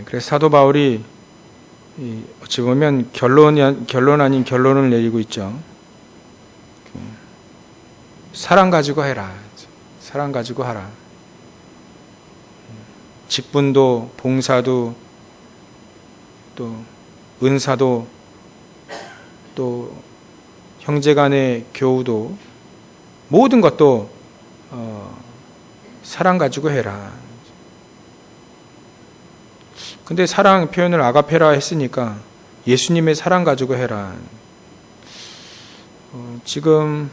그래서 사도 바울이 어찌 보면 결론 아닌 결론을 내리고 있죠. 사랑 가지고 해라. 사랑 가지고 하라. 직분도, 봉사도, 또 은사도, 또 형제간의 교우도, 모든 것도 사랑 가지고 해라. 근데 사랑 표현을 아가페라 했으니까 예수님의 사랑 가지고 해라. 지금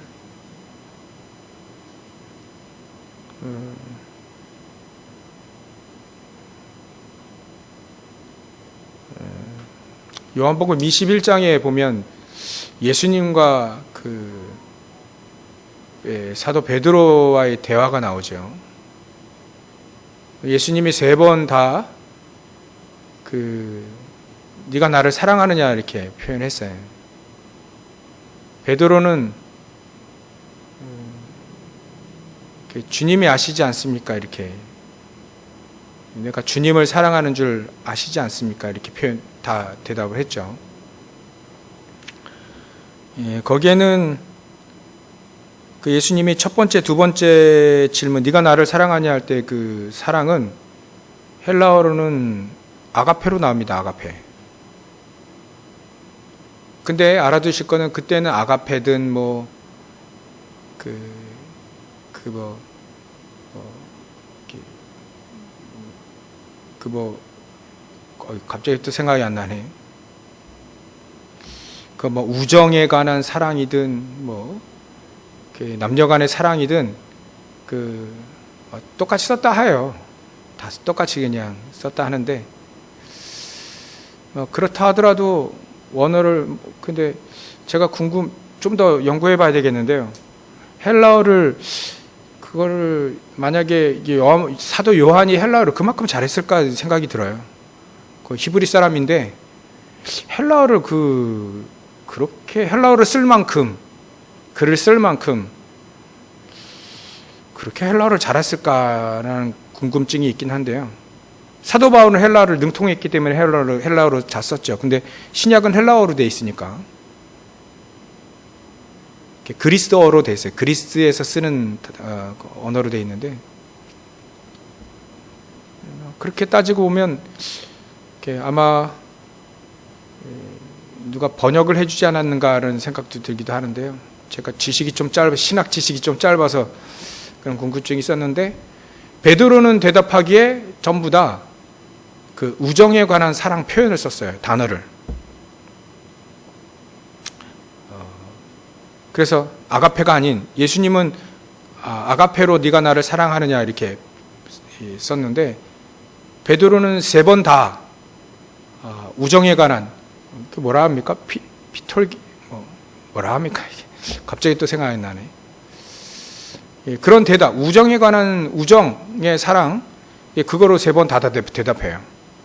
요한복음 21장에 보면 예수님과 사도 베드로와의 대화가 나오죠. 예수님이 3번 다 네가 나를 사랑하느냐 이렇게 표현했어요. 베드로는 주님이 아시지 않습니까? 이렇게 내가 주님을 사랑하는 줄 아시지 않습니까? 이렇게 다 대답을 했죠. 거기에는 예수님이 첫 번째, 두 번째 질문, 네가 나를 사랑하냐 할 때 그 사랑은 헬라어로는 아가페로 나옵니다. 아가페. 근데 알아두실 거는 그때는 아가페든 갑자기 또 생각이 안 나네. 우정에 관한 사랑이든 남녀 간의 사랑이든 똑같이 썼다 해요. 다 똑같이 그냥 썼다 하는데 그렇다 하더라도 원어를 근데 제가 좀 더 연구해 봐야 되겠는데요. 헬라어를 그거를 만약에 사도 요한이 헬라어를 그만큼 잘했을까 생각이 들어요. 히브리 사람인데 헬라어를 그렇게 헬라어를 쓸 만큼 글을 쓸 만큼 그렇게 헬라어를 잘했을까라는 궁금증이 있긴 한데요. 사도 바울은 헬라어를 능통했기 때문에 헬라어로 잘 썼죠. 근데 신약은 헬라어로 돼 있으니까 그리스어로 돼 있어요. 그리스에서 쓰는 언어로 돼 있는데 그렇게 따지고 보면 아마 누가 번역을 해주지 않았는가라는 생각도 들기도 하는데요. 제가 신학 지식이 좀 짧아서 그런 궁금증이 있었는데 베드로는 대답하기에 전부 다 우정에 관한 사랑 표현을 썼어요. 단어를. 그래서 아가페가 아닌 예수님은 아가페로 네가 나를 사랑하느냐 이렇게 썼는데 베드로는 3번 다 우정에 관한 뭐라 합니까? 피톨기 뭐라 합니까? 이게 갑자기 또 생각이 나네. 그런 대답, 우정에 관한 우정의 사랑 그거로 3번 다 대답해요.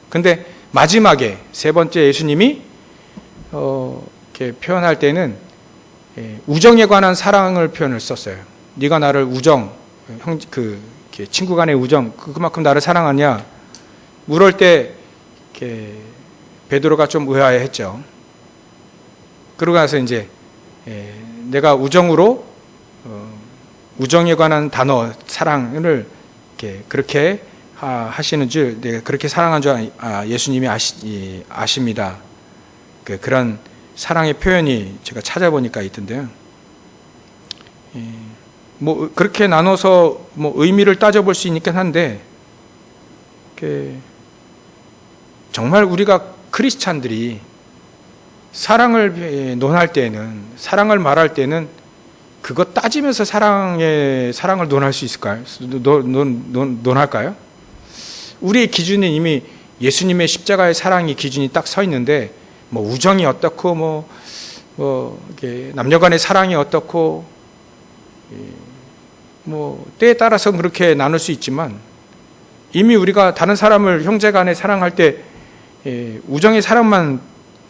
근데 마지막에 3번째 예수님이 이렇게 표현할 때는 우정에 관한 사랑을 표현을 썼어요. 네가 나를 친구 간의 우정, 그만큼 나를 사랑하냐 물을 때 베드로가 좀 의아해했죠. 그러고 나서 이제 내가 우정에 관한 단어 사랑을 그렇게 하시는 줄, 내가 그렇게 사랑한 줄 예수님이 아십니다. 그런 사랑의 표현이 제가 찾아보니까 있던데요. 그렇게 나눠서 의미를 따져볼 수 있긴 한데, 정말 우리가 크리스찬들이 사랑을 논할 때는, 사랑을 말할 때는 그거 따지면서 사랑을 논할 수 있을까요? 논할까요? 우리의 기준은 이미 예수님의 십자가의 사랑이 기준이 딱 서 있는데, 우정이 어떻고, 남녀 간의 사랑이 어떻고, 때에 따라서 그렇게 나눌 수 있지만, 이미 우리가 다른 사람을 형제 간에 사랑할 때, 우정의 사랑만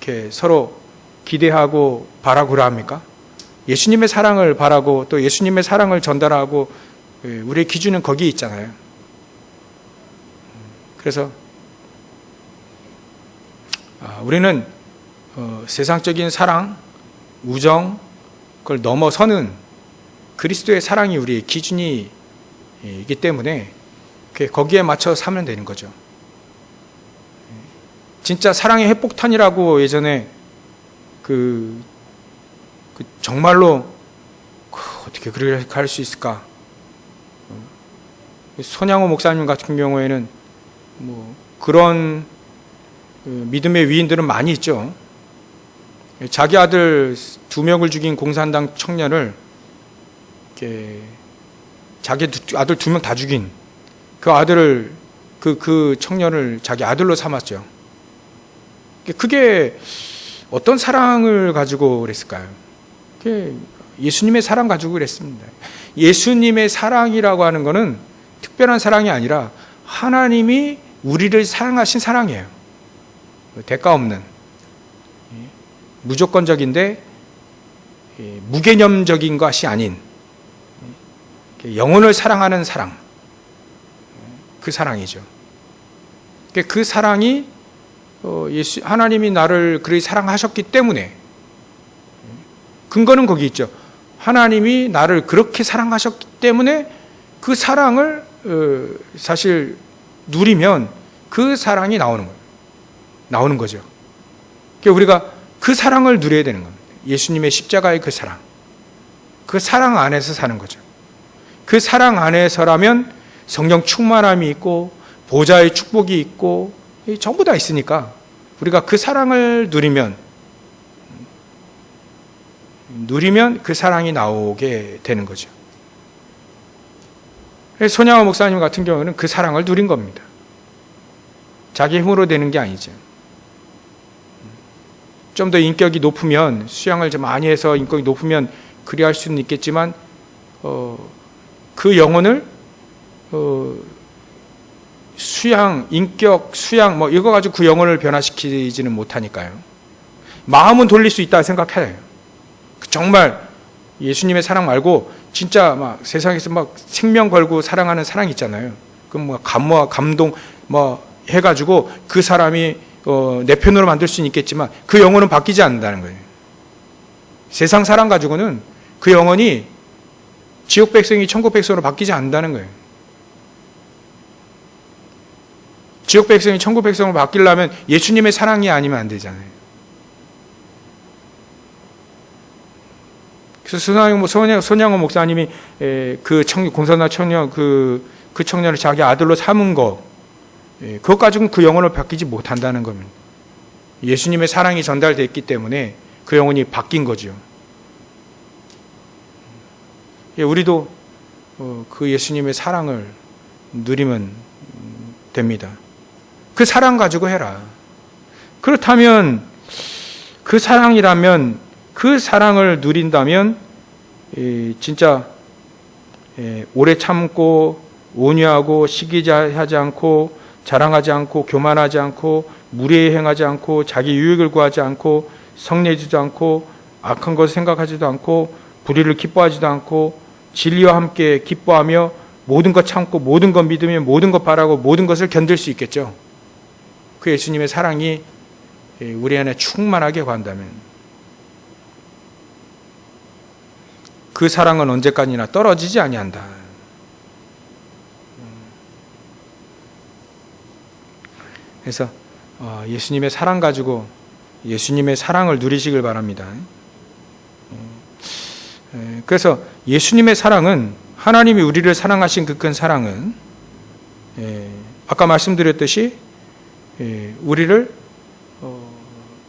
이렇게 서로 기대하고 바라고 그러 합니까? 예수님의 사랑을 바라고 또 예수님의 사랑을 전달하고 우리의 기준은 거기에 있잖아요. 그래서 우리는 세상적인 사랑, 우정, 그걸 넘어서는 그리스도의 사랑이 우리의 기준이기 때문에 거기에 맞춰 사면 되는 거죠. 진짜 사랑의 핵폭탄이라고 예전에 정말로 어떻게 그렇게 할 수 있을까? 손양호 목사님 같은 경우에는 그런 믿음의 위인들은 많이 있죠. 자기 아들 2명을 죽인 공산당 청년을 자기 아들 2명 다 죽인 그 아들을 그 청년을 자기 아들로 삼았죠. 그게 어떤 사랑을 가지고 그랬을까요? 그게 예수님의 사랑 가지고 그랬습니다. 예수님의 사랑이라고 하는 것은 특별한 사랑이 아니라 하나님이 우리를 사랑하신 사랑이에요. 대가 없는, 무조건적인데 무개념적인 것이 아닌 영혼을 사랑하는 사랑, 그 사랑이죠. 그 사랑이 하나님이 나를 그렇게 사랑하셨기 때문에, 근거는 거기 있죠. 하나님이 나를 그렇게 사랑하셨기 때문에 그 사랑을 사실 누리면 그 사랑이 나오는 거죠. 우리가 그 사랑을 누려야 되는 겁니다. 예수님의 십자가의 그 사랑 안에서 사는 거죠. 그 사랑 안에서라면 성령 충만함이 있고 보좌의 축복이 있고 전부 다 있으니까 우리가 그 사랑을 누리면 그 사랑이 나오게 되는 거죠. 손양호 목사님 같은 경우는 그 사랑을 누린 겁니다. 자기 힘으로 되는 게 아니죠. 좀 더 인격이 높으면, 수양을 좀 많이 해서 인격이 높으면 그리할 수는 있겠지만 그 영혼을 인격, 수양 이거 가지고 그 영혼을 변화시키지는 못하니까요. 마음은 돌릴 수 있다 생각해요. 정말 예수님의 사랑 말고 진짜 세상에서 생명 걸고 사랑하는 사랑 있잖아요. 그럼 감동 해가지고 그 사람이 내 편으로 만들 수는 있겠지만 그 영혼은 바뀌지 않는다는 거예요. 세상 사랑 가지고는 그 영혼이 지옥 백성이 천국 백성으로 바뀌지 않는다는 거예요. 지옥 백성이 천국 백성으로 바뀌려면 예수님의 사랑이 아니면 안 되잖아요. 그래서 손양호 목사님이 공산당 청년 그 청년을 자기 아들로 삼은 거, 그것 가지고는 그 영혼을 바뀌지 못한다는 겁니다. 예수님의 사랑이 전달됐기 때문에 그 영혼이 바뀐 거죠. 우리도 그 예수님의 사랑을 누리면 됩니다. 그 사랑 가지고 해라. 그렇다면 그 사랑이라면, 그 사랑을 누린다면 진짜 오래 참고 온유하고 시기하지 않고 자랑하지 않고 교만하지 않고 무례히 행하지 않고 자기 유익을 구하지 않고 성내지도 않고 악한 것을 생각하지도 않고 불의를 기뻐하지도 않고 진리와 함께 기뻐하며 모든 것 참고 모든 것 믿으며 모든 것 바라고 모든 것을 견딜 수 있겠죠. 그 예수님의 사랑이 우리 안에 충만하게 관다면 그 사랑은 언제까지나 떨어지지 아니한다. 그래서 예수님의 사랑 가지고 예수님의 사랑을 누리시길 바랍니다. 그래서 예수님의 사랑은, 하나님이 우리를 사랑하신 그 큰 사랑은 아까 말씀드렸듯이 우리를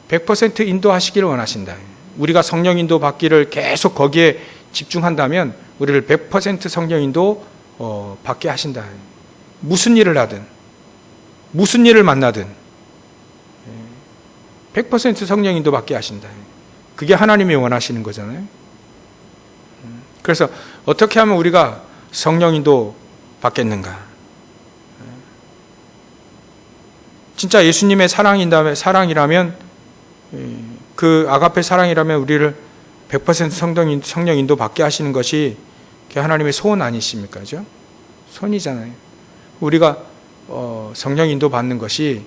100% 인도하시기를 원하신다. 우리가 성령 인도 받기를 계속 거기에 집중한다면 우리를 100% 성령 인도 받게 하신다. 무슨 일을 하든 무슨 일을 만나든 100% 성령 인도 받게 하신다. 그게 하나님이 원하시는 거잖아요. 그래서 어떻게 하면 우리가 성령 인도 받겠는가? 진짜 예수님의 사랑이라면, 그 아가페 사랑이라면 우리를 100% 성령 인도 받게 하시는 것이 하나님의 소원 아니십니까? 그죠? 소원이잖아요. 우리가 성령 인도 받는 것이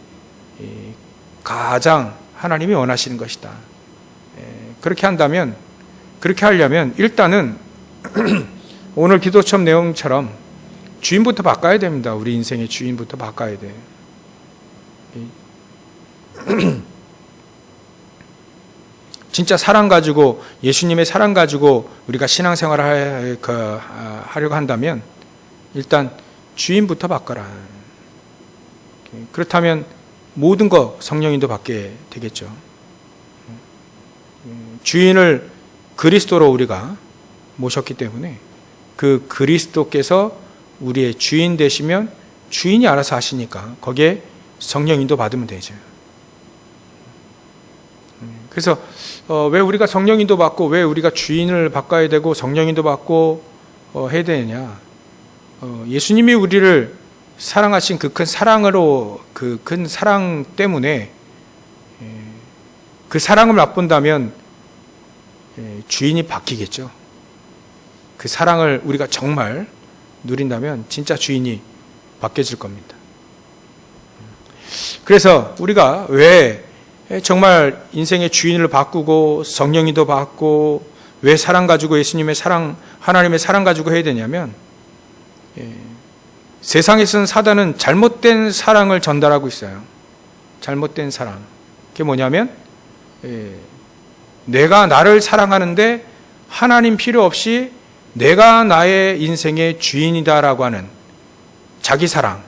가장 하나님이 원하시는 것이다. 그렇게 하려면 일단은 오늘 기도첩 내용처럼 주인부터 바꿔야 됩니다. 우리 인생의 주인부터 바꿔야 돼요. 진짜 사랑 가지고, 예수님의 사랑 가지고 우리가 신앙생활을 하려고 한다면 일단 주인부터 바꿔라. 그렇다면 모든 거 성령인도 받게 되겠죠. 주인을 그리스도로 우리가 모셨기 때문에 그 그리스도께서 우리의 주인 되시면 주인이 알아서 하시니까 거기에 성령인도 받으면 되죠. 그래서 왜 우리가 성령인도 받고 왜 우리가 주인을 바꿔야 되고 성령인도 받고 해야 되느냐? 예수님이 우리를 사랑하신 그 큰 사랑으로, 그 큰 사랑 때문에 그 사랑을 맛본다면 주인이 바뀌겠죠. 그 사랑을 우리가 정말 누린다면 진짜 주인이 바뀌어질 겁니다. 그래서 우리가 왜 정말 인생의 주인을 바꾸고 성령인도 받고 왜 사랑 가지고 예수님의 사랑, 하나님의 사랑 가지고 해야 되냐면 세상에서는 사단은 잘못된 사랑을 전달하고 있어요. 잘못된 사랑. 그게 뭐냐면 내가 나를 사랑하는데 하나님 필요 없이 내가 나의 인생의 주인이다라고 하는 자기 사랑,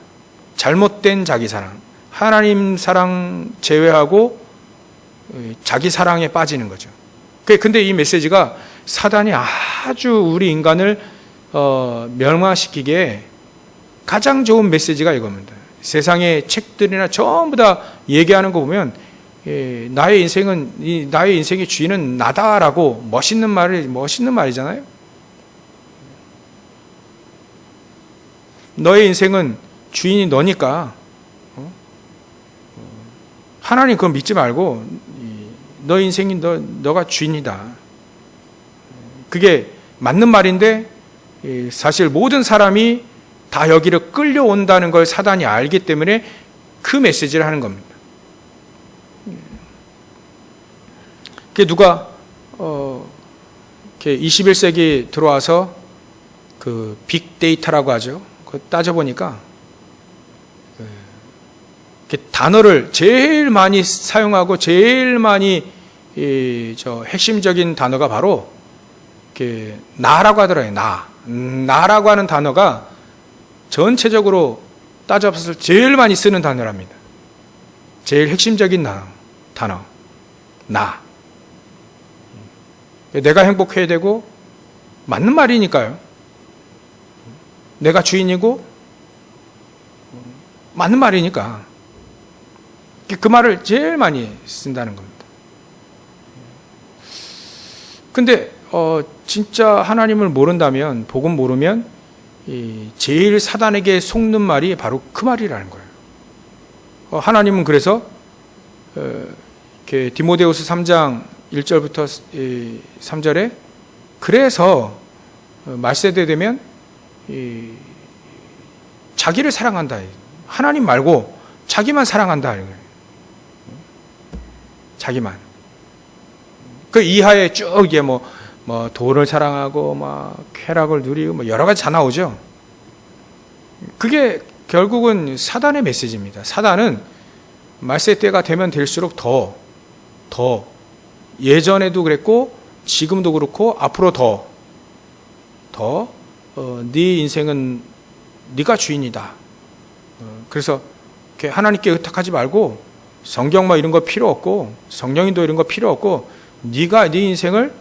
잘못된 자기 사랑, 하나님 사랑 제외하고 자기 사랑에 빠지는 거죠. 근데 이 메시지가 사단이 아주 우리 인간을 멸망시키기에 가장 좋은 메시지가 이겁니다. 세상의 책들이나 전부 다 얘기하는 거 보면 나의 인생의 주인은 나다라고 멋있는 말이잖아요. 너의 인생은 주인이 너니까 하나님 그거 믿지 말고 너 인생이 너가 주인이다. 그게 맞는 말인데 사실 모든 사람이 다 여기를 끌려온다는 걸 사단이 알기 때문에 그 메시지를 하는 겁니다. 그게 누가 21세기 들어와서 그 빅데이터라고 하죠. 그거 따져보니까 단어를 제일 많이 사용하고 제일 많이 핵심적인 단어가 바로 나라고 하더라고요. 나라고 하는 단어가 전체적으로 따져봤을 때 제일 많이 쓰는 단어랍니다. 제일 핵심적인 단어. 나. 내가 행복해야 되고 맞는 말이니까요. 내가 주인이고 맞는 말이니까 그 말을 제일 많이 쓴다는 겁니다. 근데 진짜 하나님을 모른다면, 복음 모르면 제일 사단에게 속는 말이 바로 그 말이라는 거예요. 하나님은 그래서 디모데후서 3장 1절부터 3절에 그래서 말세대 되면 자기를 사랑한다. 하나님 말고 자기만 사랑한다. 자기만. 그 이하에 쭉 이게 뭐 돈을 사랑하고 쾌락을 누리고 여러 가지 다 나오죠. 그게 결국은 사단의 메시지입니다. 사단은 말세 때가 되면 될수록 더 예전에도 그랬고 지금도 그렇고 앞으로 더 네 인생은 네가 주인이다. 그래서 하나님께 의탁하지 말고 성경 이런 거 필요 없고 성령인도 이런 거 필요 없고 네가 네 인생을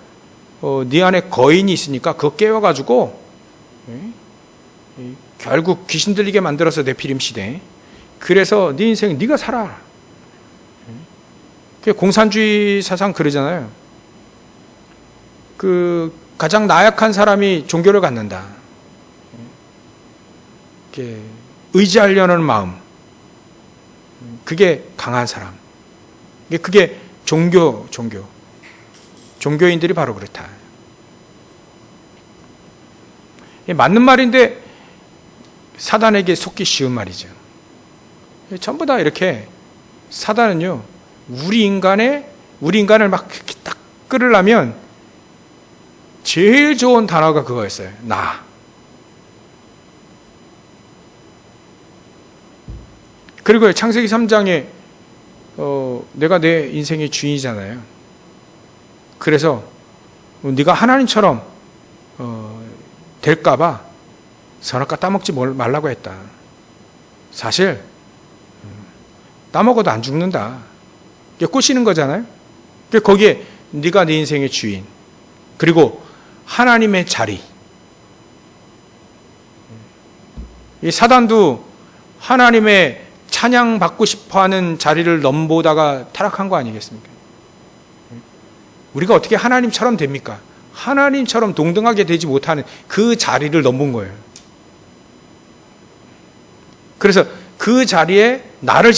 네 안에 거인이 있으니까 그거 깨워가지고 결국 귀신 들리게 만들어서 네피림 시대. 그래서 네 인생 네가 살아. 공산주의 사상 그러잖아요. 그 가장 나약한 사람이 종교를 갖는다. 의지하려는 마음. 그게 강한 사람. 그게 종교인들이 바로 그렇다. 맞는 말인데 사단에게 속기 쉬운 말이죠. 전부 다 이렇게 사단은요 우리 인간을 막 이렇게 딱 끌으려면 제일 좋은 단어가 그거였어요. 나. 그리고 창세기 3장에 내가 내 인생의 주인이잖아요. 그래서 네가 하나님처럼 될까봐 선악과 따먹지 말라고 했다. 사실 따먹어도 안 죽는다. 이게 꼬시는 거잖아요. 거기에 네가 네 인생의 주인, 그리고 하나님의 자리. 이 사단도 하나님의 찬양받고 싶어하는 자리를 넘보다가 타락한 거 아니겠습니까? 우리가 어떻게 하나님처럼 됩니까? 하나님처럼 동등하게 되지 못하는 그 자리를 넘본 거예요. 그래서 그 자리에 나를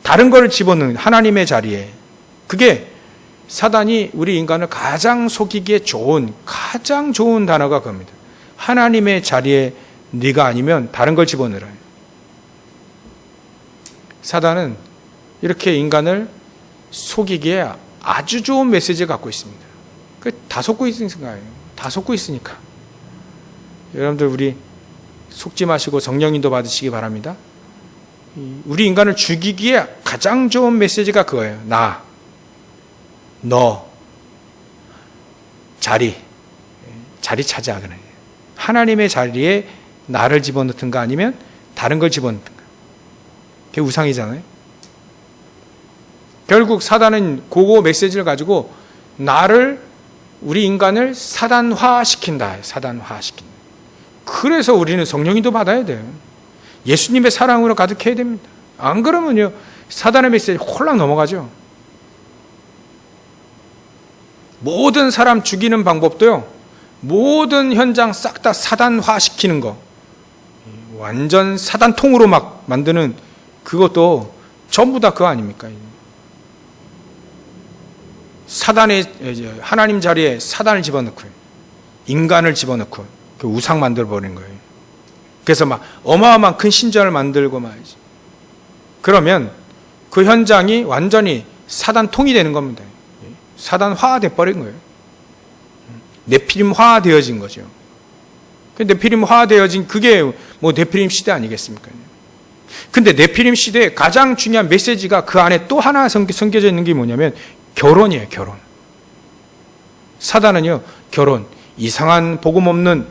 다른 거를 집어넣는 하나님의 자리에, 그게 사단이 우리 인간을 가장 속이기에 가장 좋은 단어가 그겁니다. 하나님의 자리에 네가 아니면 다른 걸 집어넣어요. 사단은 이렇게 인간을 속이기에 아주 좋은 메시지를 갖고 있습니다. 다 속고 있으니까요. 다 속고 있으니까. 여러분들, 우리 속지 마시고 성령인도 받으시기 바랍니다. 우리 인간을 죽이기에 가장 좋은 메시지가 그거예요. 나, 너, 자리 차지하. 하나님의 자리에 나를 집어넣든가 아니면 다른 걸 집어넣든가. 그게 우상이잖아요. 결국 사단은 그거 메시지를 가지고 우리 인간을 사단화시킨다. 사단화시킨다. 그래서 우리는 성령인도 받아야 돼요. 예수님의 사랑으로 가득해야 됩니다. 안 그러면요, 사단의 메시지 홀랑 넘어가죠. 모든 사람 죽이는 방법도요, 모든 현장 싹 다 사단화시키는 거, 완전 사단통으로 막 만드는 그것도 전부 다 그거 아닙니까? 하나님 자리에 사단을 집어넣고 인간을 집어넣고 그 우상 만들어버린 거예요. 그래서 막 어마어마한 큰 신전을 만들고 말이지. 그러면 그 현장이 완전히 사단통이 되는 겁니다. 사단화돼 버린 거예요. 네피림화 되어진 거죠. 네피림화 되어진 그게 뭐 네피림 시대 아니겠습니까? 근데 네피림 시대의 가장 중요한 메시지가 그 안에 또 하나 숨겨져 있는 게 뭐냐면 결혼이에요. 결혼. 사단은요, 결혼, 이상한 복음 없는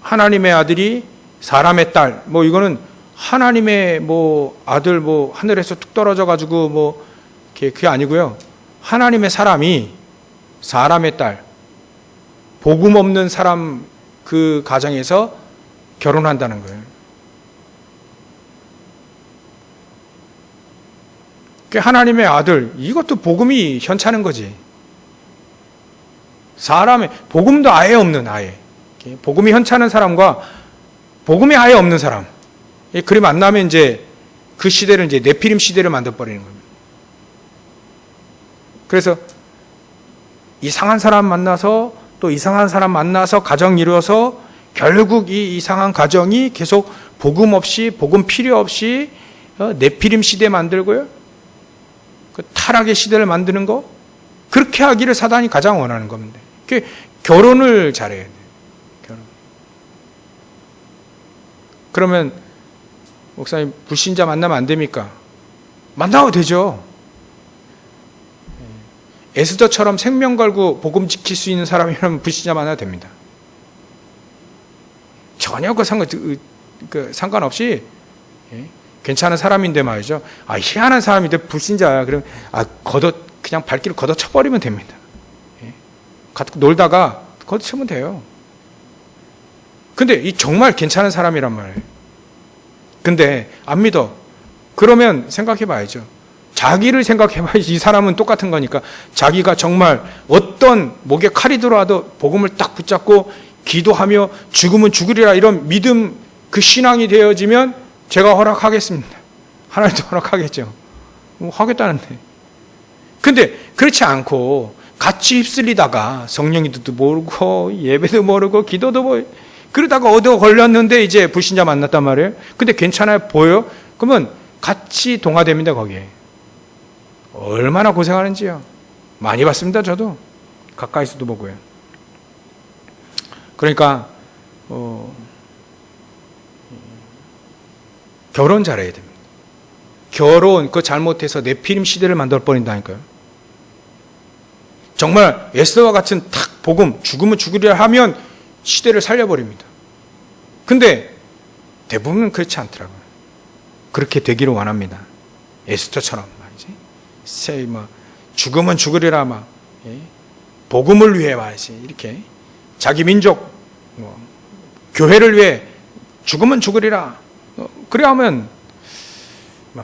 하나님의 아들이 사람의 딸, 뭐 이거는 하나님의 뭐 아들 뭐 하늘에서 툭 떨어져 가지고 뭐 그게 아니고요. 하나님의 사람이 사람의 딸, 복음 없는 사람 그 가정에서 결혼한다는 거예요. 하나님의 아들, 이것도 복음이 현찮은 거지. 사람의 복음도 아예 없는, 복음이 현찮은 사람과 복음이 아예 없는 사람, 그리 만나면 이제 그 시대를 이제 네피림 시대를 만들어 버리는 겁니다. 그래서 이상한 사람 만나서 또 이상한 사람 만나서 가정 이루어서 결국 이 이상한 가정이 계속 복음 없이, 복음 필요 없이 네피림 시대 만들고요. 그 타락의 시대를 만드는 거, 그렇게 하기를 사단이 가장 원하는 겁니다. 결혼을 잘해야 돼요. 결혼. 그러면 목사님, 불신자 만나면 안 됩니까? 만나도 되죠. 에스더처럼 생명 걸고 복음 지킬 수 있는 사람이라면 불신자 만나도 됩니다. 전혀 상관없이 괜찮은 사람인데 말이죠. 희한한 사람인데 불신자야. 그럼 그냥 발길을 걷어쳐버리면 됩니다. 놀다가 걷어치면 돼요. 근데 이 정말 괜찮은 사람이란 말이에요. 근데 안 믿어. 그러면 생각해봐야죠. 자기를 생각해봐야지. 이 사람은 똑같은 거니까 자기가 정말 어떤 목에 칼이 들어와도 복음을 딱 붙잡고 기도하며 죽으면 죽으리라 이런 믿음, 그 신앙이 되어지면 제가 허락하겠습니다. 하나님도 허락하겠죠. 하겠다는데. 근데 그렇지 않고 같이 휩쓸리다가 성령님도 모르고 예배도 모르고 기도도 모르고 그러다가 얻어 걸렸는데 이제 불신자 만났단 말이에요. 근데 괜찮아요? 보여요? 그러면 같이 동화됩니다. 거기에 얼마나 고생하는지요. 많이 봤습니다. 저도 가까이서도 보고요. 그러니까 결혼 잘해야 됩니다. 결혼 그거 잘못해서 네피림 시대를 만들어 버린다니까요. 정말 에스더와 같은 탁 복음, 죽으면 죽으리라 하면 시대를 살려버립니다. 근데 대부분은 그렇지 않더라고요. 그렇게 되기를 원합니다. 에스더처럼 말이지. 죽으면 죽으리라 막 복음을 위해 말이지. 이렇게 자기 민족, 교회를 위해 죽으면 죽으리라. 그래 하면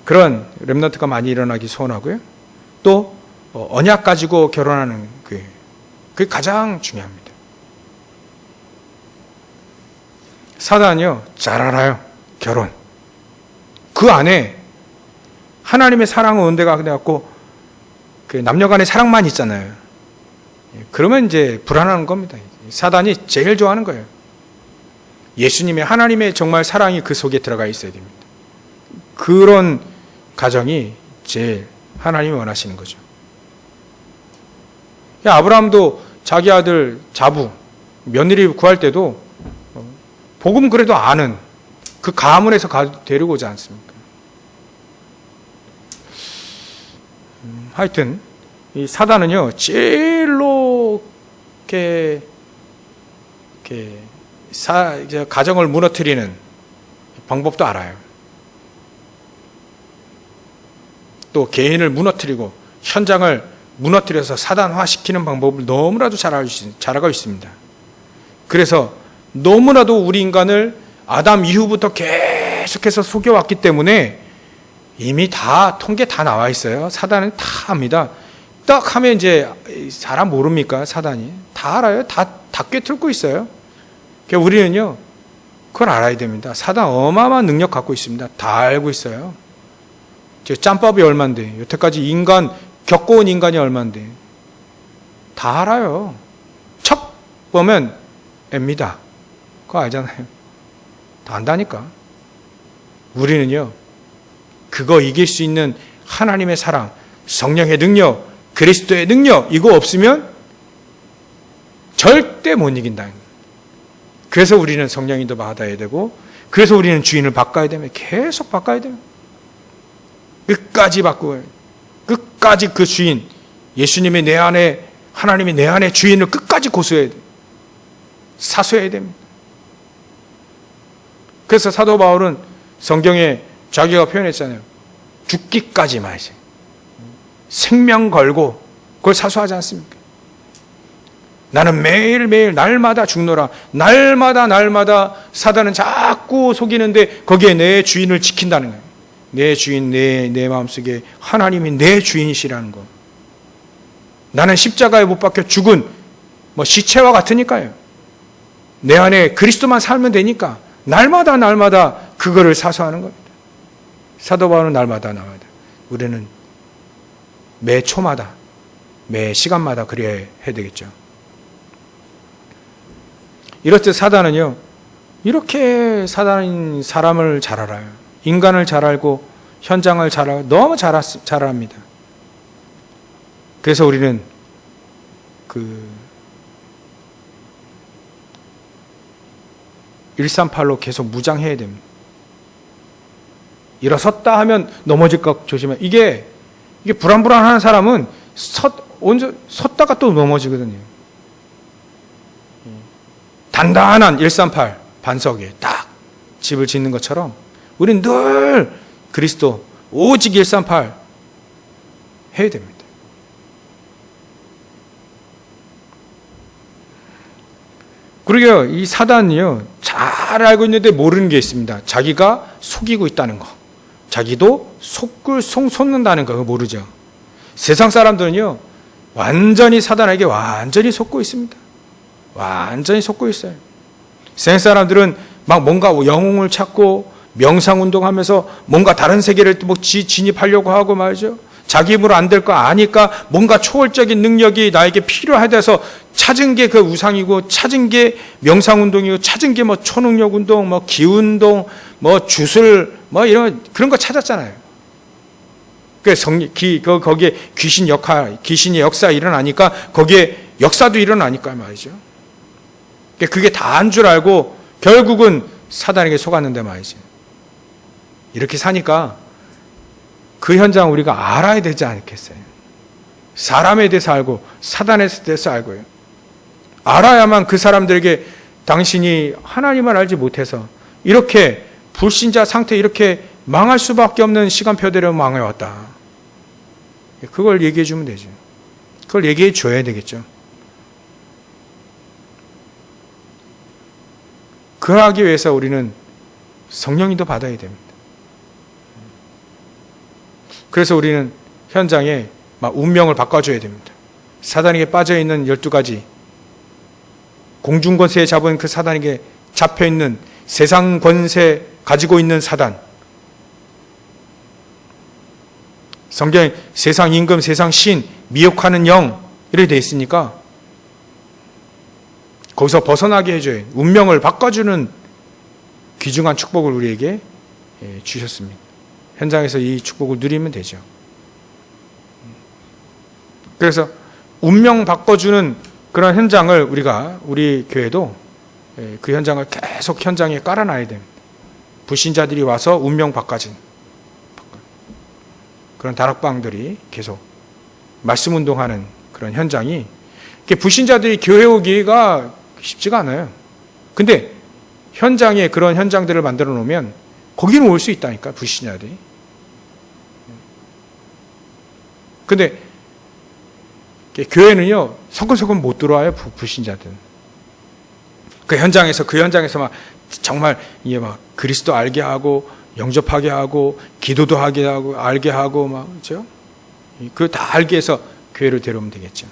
그런 렘넌트가 많이 일어나기 소원하고요. 또 언약 가지고 결혼하는 그게 가장 중요합니다. 사단이요 잘 알아요. 결혼 그 안에 하나님의 사랑의 은혜가 돼갖고 그 남녀간의 사랑만 있잖아요. 그러면 이제 불안한 겁니다. 사단이 제일 좋아하는 거예요. 예수님의 하나님의 정말 사랑이 그 속에 들어가 있어야 됩니다. 그런 가정이 제일 하나님이 원하시는 거죠. 아브라함도 자기 아들 자부 며느리 구할 때도 복음 그래도 아는 그 가문에서 데리고 오지 않습니까? 하여튼 이 사단은요 제일로 이렇게 가정을 무너뜨리는 방법도 알아요. 또 개인을 무너뜨리고 현장을 무너뜨려서 사단화시키는 방법을 너무나도 잘 알고 있습니다. 그래서 너무나도 우리 인간을 아담 이후부터 계속해서 속여왔기 때문에 이미 다 통계 다 나와 있어요. 사단은 다 압니다. 딱 하면 이제 사람 모릅니까? 사단이 다 알아요. 다 꿰뚫고 있어요. 그러니까 우리는요 그걸 알아야 됩니다. 사단 어마어마한 능력 갖고 있습니다. 다 알고 있어요. 짬밥이 얼만데 여태까지 인간 겪어온 인간이 얼만데 다 알아요. 척 보면 앱니다. 그거 알잖아요. 다 안다니까. 우리는요 그거 이길 수 있는 하나님의 사랑, 성령의 능력, 그리스도의 능력 이거 없으면 절대 못 이긴다. 그래서 우리는 성령님도 받아야 되고 그래서 우리는 주인을 바꿔야 되면 계속 바꿔야 돼요. 끝까지 바꾸어요. 끝까지 그 주인 예수님의 내 안에 하나님이 내 안에 주인을 끝까지 고수해야 돼요. 사수해야 됩니다. 그래서 사도 바울은 성경에 자기가 표현했잖아요. 죽기까지 말이지. 생명 걸고 그걸 사수하지 않습니까? 나는 매일매일 날마다 죽노라. 날마다 사단은 자꾸 속이는데 거기에 내 주인을 지킨다는 거예요. 내 주인, 내 마음속에 하나님이 내 주인이시라는 거. 나는 십자가에 못 박혀 죽은 시체와 같으니까요. 내 안에 그리스도만 살면 되니까 날마다 그거를 사수하는 겁니다. 사도 바울은 날마다. 우리는 매 초마다, 매 시간마다 그래야 해야 되겠죠. 이렇듯 사단은요, 이렇게 사단은 사람을 잘 알아요. 인간을 잘 알고 현장을 잘 알고 너무 잘 압니다. 그래서 우리는 138로 계속 무장해야 됩니다. 일어섰다 하면 넘어질까 조심해. 이게 불안불안한 사람은 섰다가 또 넘어지거든요. 단단한 138 반석에 딱 집을 짓는 것처럼 우리는 늘 그리스도 오직 138 해야 됩니다. 그러게요. 이 사단이요 잘 알고 있는데 모르는 게 있습니다. 자기가 속이고 있다는 거, 자기도 속는다는 거 모르죠. 세상 사람들은요 완전히 사단에게 완전히 속고 있습니다. 완전히 속고 있어요. 세상 사람들은 막 뭔가 영웅을 찾고 명상운동하면서 뭔가 다른 세계를 진입하려고 하고 말이죠. 자기 힘으로 안 될 거 아니까 뭔가 초월적인 능력이 나에게 필요하대서 찾은 게 그 우상이고 찾은 게 명상운동이고 찾은 게 초능력운동, 기운동, 주술 이런 그런 거 찾았잖아요. 거기에 귀신의 역사 일어나니까 거기에 역사도 일어나니까 말이죠. 그게 다인 줄 알고 결국은 사단에게 속았는데 말이죠. 이렇게 사니까 그 현장 우리가 알아야 되지 않겠어요? 사람에 대해서 알고 사단에 대해서 알고요. 알아야만 그 사람들에게 당신이 하나님을 알지 못해서 이렇게 불신자 상태 이렇게 망할 수밖에 없는 시간표대로 망해왔다. 그걸 얘기해 주면 되죠. 그걸 얘기해 줘야 되겠죠. 그러기 위해서 우리는 성령님도 받아야 됩니다. 그래서 우리는 현장에 막 운명을 바꿔줘야 됩니다. 사단에게 빠져있는 12가지 공중권세에 잡은 그 사단에게 잡혀있는 세상 권세 가지고 있는 사단, 성경에 세상 임금, 세상 신, 미혹하는 영 이렇게 되어 있으니까 거기서 벗어나게 해줘요. 운명을 바꿔주는 귀중한 축복을 우리에게 주셨습니다. 현장에서 이 축복을 누리면 되죠. 그래서 운명 바꿔주는 그런 현장을 우리 교회도 그 현장을 계속 현장에 깔아놔야 됩니다. 불신자들이 와서 운명 바꿔진 그런 다락방들이 계속 말씀 운동하는 그런 현장이 불신자들이 교회 오기가 쉽지가 않아요. 근데 현장에 그런 현장들을 만들어 놓으면 거기는 올 수 있다니까, 불신자들이. 근데 교회는요, 서근서근 못 들어와요, 불신자들은. 그 현장에서 막 정말 이게 막 그리스도 알게 하고 영접하게 하고 기도도 하게 하고 알게 하고 막 그렇죠? 그 다 알게 해서 교회를 데려오면 되겠죠.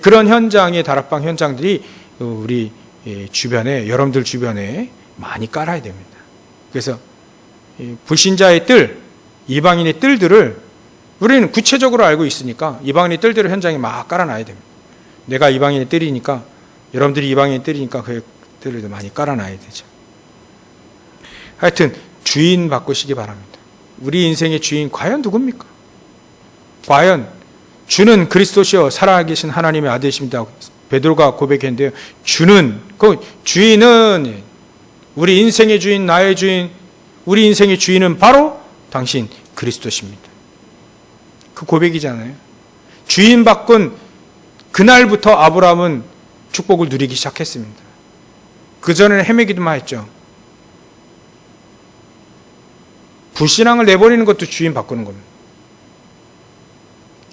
그런 현장의 다락방 현장들이 우리 주변에, 여러분들 주변에 많이 깔아야 됩니다. 그래서 불신자의 뜰, 이방인의 뜰들을 우리는 구체적으로 알고 있으니까 이방인의 뜰들을 현장에 막 깔아놔야 됩니다. 내가 이방인의 뜰이니까, 여러분들이 이방인의 뜰이니까 그 뜰을 많이 깔아놔야 되죠. 하여튼 주인 바꾸시기 바랍니다. 우리 인생의 주인 과연 누굽니까? 과연 주는 그리스도시요 살아계신 하나님의 아들이십니다. 베드로가 고백했는데요. 주인은 우리 인생의 주인, 나의 주인, 우리 인생의 주인은 바로 당신 그리스도십니다. 그 고백이잖아요. 주인 바꾼 그날부터 아브라함은 축복을 누리기 시작했습니다. 그전에는 헤매기도만 했죠. 불신앙을 내버리는 것도 주인 바꾸는 겁니다.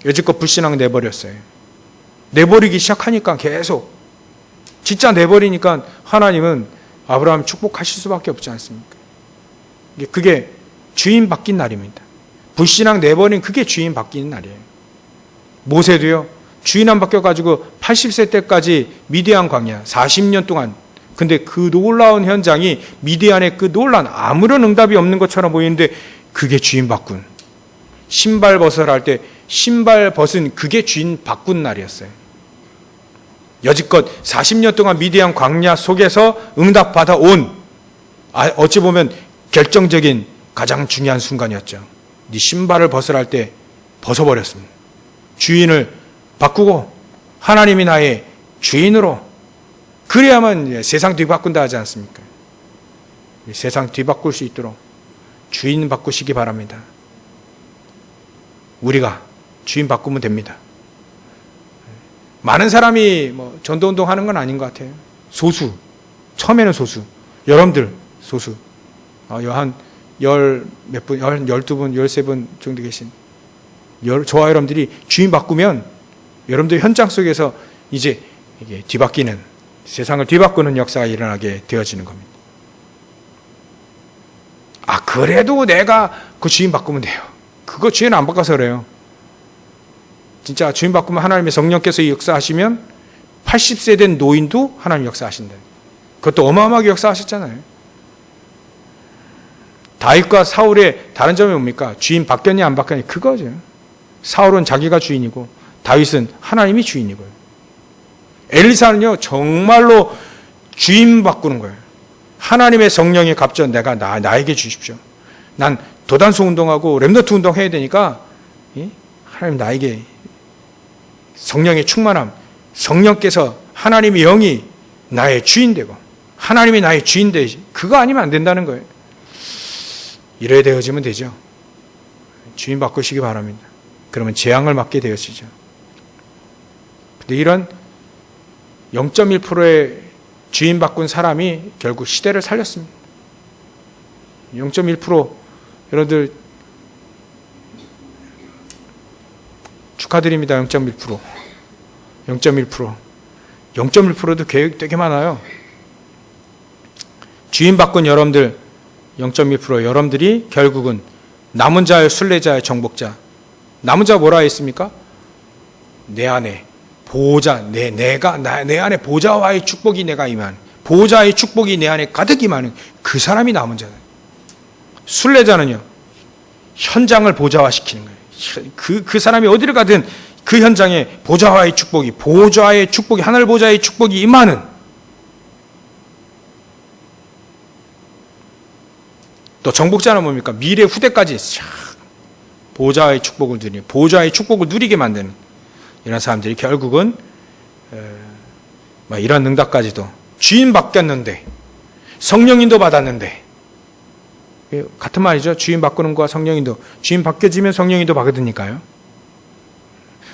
여지껏 불신앙을 내버렸어요. 내버리기 시작하니까 계속 진짜 내버리니까 하나님은 아브라함 축복하실 수밖에 없지 않습니까? 그게 주인 바뀐 날입니다. 불신앙 내버린 그게 주인 바뀌는 날이에요. 모세도요, 주인 안 바뀌어가지고 80세 때까지 미디안 광야 40년 동안, 근데 그 놀라운 현장이 미디안의 그 놀라운 아무런 응답이 없는 것처럼 보이는데 그게 주인 바꾼, 신발 벗으라 때 신발 벗은 그게 주인 바꾼 날이었어요. 여지껏 40년 동안 미디안 광야 속에서 응답받아 온, 어찌 보면 결정적인 가장 중요한 순간이었죠. 네 신발을 벗으라 때 벗어버렸습니다. 주인을 바꾸고 하나님이 나의 주인으로, 그래야만 세상 뒤바꾼다 하지 않습니까? 세상 뒤바꿀 수 있도록 주인 바꾸시기 바랍니다. 우리가 주인 바꾸면 됩니다. 많은 사람이 전도운동 하는 건 아닌 것 같아요. 소수, 처음에는 소수, 여러분들 소수, 한 몇 분, 12분, 13분 정도 계신 저와 여러분들이 주인 바꾸면 여러분들 현장 속에서 이제 이게 뒤바뀌는, 세상을 뒤바꾸는 역사가 일어나게 되어지는 겁니다. 그래도 내가 그 주인 바꾸면 돼요. 그거 주인 안 바꿔서 그래요. 진짜 주인 바꾸면 하나님의 성령께서 역사하시면 80세 된 노인도 하나님 역사하신다. 그것도 어마어마하게 역사하셨잖아요. 다윗과 사울의 다른 점이 뭡니까? 주인 바뀌었냐 안 바뀌었냐 그거죠. 사울은 자기가 주인이고 다윗은 하나님이 주인이고요. 엘리사는요 정말로 주인 바꾸는 거예요. 하나님의 성령의 갑전 내가 나에게 주십시오. 난 도단소 운동하고 렘너트 운동 해야 되니까 하나님 나에게 성령의 충만함, 성령께서 하나님의 영이 나의 주인 되고 하나님이 나의 주인 되지, 그거 아니면 안 된다는 거예요. 이래야 되어지면 되죠. 주인 바꾸시기 바랍니다. 그러면 재앙을 맞게 되어지죠. 근데 이런 0.1%의 주인 바꾼 사람이 결국 시대를 살렸습니다. 0.1%, 여러분들 축하드립니다. 0.1%. 0.1%. 0.1%도 계획 되게 많아요. 주인 바꾼 여러분들 0.1%, 여러분들이 결국은 남은 자의 순례자의 정복자. 남은 자 뭐라 했습니까? 내 안에 보호자, 내 안에 보호자와의 축복이 내가 임하는, 보호자의 축복이 내 안에 가득 임하는 그 사람이 남은 자다. 순례자는요, 현장을 보좌화시키는 거예요. 그 사람이 어디를 가든 그 현장에 보좌와의 축복이, 보호자의 축복이, 하늘 보좌의 축복이 임하는. 또 정복자는 뭡니까? 미래 후대까지 보호자의 축복을 누리는, 보호자의 축복을 누리게 만드는 이런 사람들이 결국은 이런 응답까지도, 주인 바뀌었는데 성령인도 받았는데, 같은 말이죠. 주인 바꾸는 거와 성령인도, 주인 바뀌어지면 성령인도 받으니까요.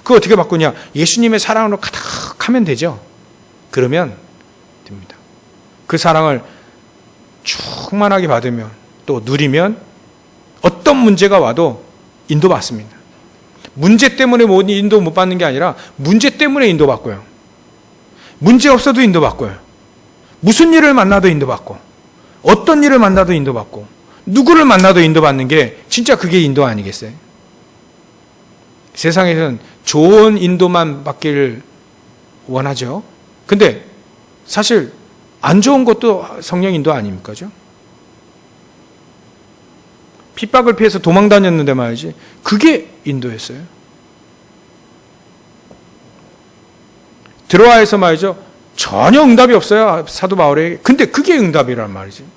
그거 어떻게 바꾸냐? 예수님의 사랑으로 가득하면 되죠. 그러면 됩니다. 그 사랑을 충만하게 받으면, 또 누리면 어떤 문제가 와도 인도받습니다. 문제 때문에 인도 못 받는 게 아니라 문제 때문에 인도받고요. 문제 없어도 인도받고요. 무슨 일을 만나도 인도받고, 어떤 일을 만나도 인도받고, 누구를 만나도 인도받는 게 진짜 그게 인도 아니겠어요? 세상에서는 좋은 인도만 받기를 원하죠. 근데 사실 안 좋은 것도 성령 인도 아닙니까? 핍박을 피해서 도망 다녔는데 말이지, 그게 인도였어요. 드로아에서 말이죠, 전혀 응답이 없어요, 사도 바울에게. 근데 그게 응답이란 말이지.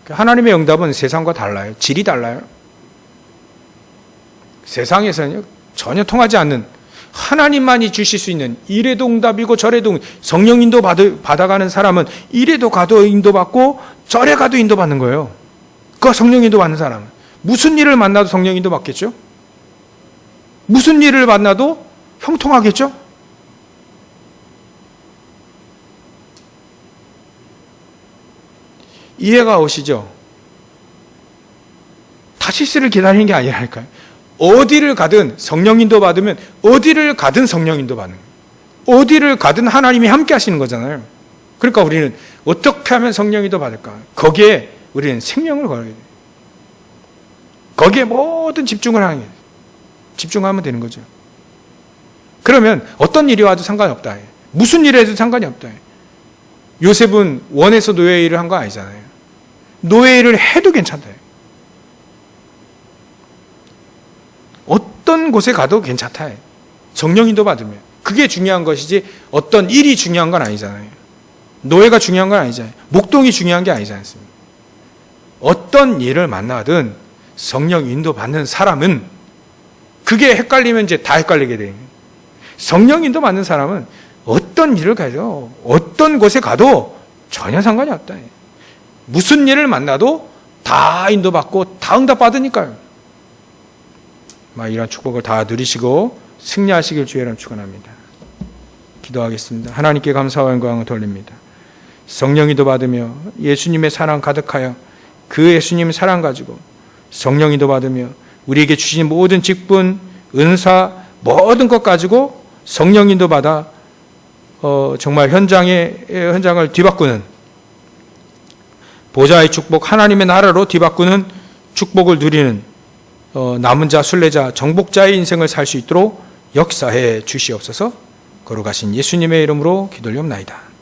하나님의 응답은 세상과 달라요. 질이 달라요. 세상에서는요, 전혀 통하지 않는, 하나님만이 주실 수 있는, 이래도 응답이고 저래도, 성령 인도 받아가는 사람은 이래도 가도 인도받고 저래 가도 인도받는 거예요. 그 성령 인도 받는 사람은 무슨 일을 만나도 성령 인도 받겠죠? 무슨 일을 만나도 형통하겠죠? 이해가 오시죠? 타시스를 기다리는 게 아니라니까요. 어디를 가든 성령 인도 받으면 어디를 가든 성령 인도 받는 거예요. 어디를 가든 하나님이 함께 하시는 거잖아요. 그러니까 우리는 어떻게 하면 성령 인도 받을까? 거기에 우리는 생명을 걸어야 돼요. 거기에 모든 집중을 하는 거예요. 집중하면 되는 거죠. 그러면 어떤 일이 와도 상관이 없다. 무슨 일을 해도 상관이 없다. 요셉은 원에서 노예 일을 한 거 아니잖아요. 노예 일을 해도 괜찮다. 어떤 곳에 가도 괜찮다. 성령 인도 받으면. 그게 중요한 것이지 어떤 일이 중요한 건 아니잖아요. 노예가 중요한 건 아니잖아요. 목동이 중요한 게 아니지 않습니까? 어떤 일을 만나든 성령 인도 받는 사람은, 그게 헷갈리면 이제 다 헷갈리게 돼요. 성령 인도 받는 사람은 어떤 일을 가도, 어떤 곳에 가도 전혀 상관이 없다. 무슨 일을 만나도 다 인도받고 다 응답받으니까요. 이런 축복을 다 누리시고 승리하시길 주의 이름 축원합니다. 기도하겠습니다. 하나님께 감사와 영광을 돌립니다. 성령 인도 받으며 예수님의 사랑 가득하여 그 예수님의 사랑 가지고 성령 인도 받으며 우리에게 주신 모든 직분, 은사, 모든 것 가지고 성령 인도 받아 정말 현장을 뒤바꾸는, 보좌의 축복, 하나님의 나라로 뒤바꾸는 축복을 누리는 남은 자, 순례자, 정복자의 인생을 살 수 있도록 역사해 주시옵소서. 거룩하신 예수님의 이름으로 기도드리옵나이다.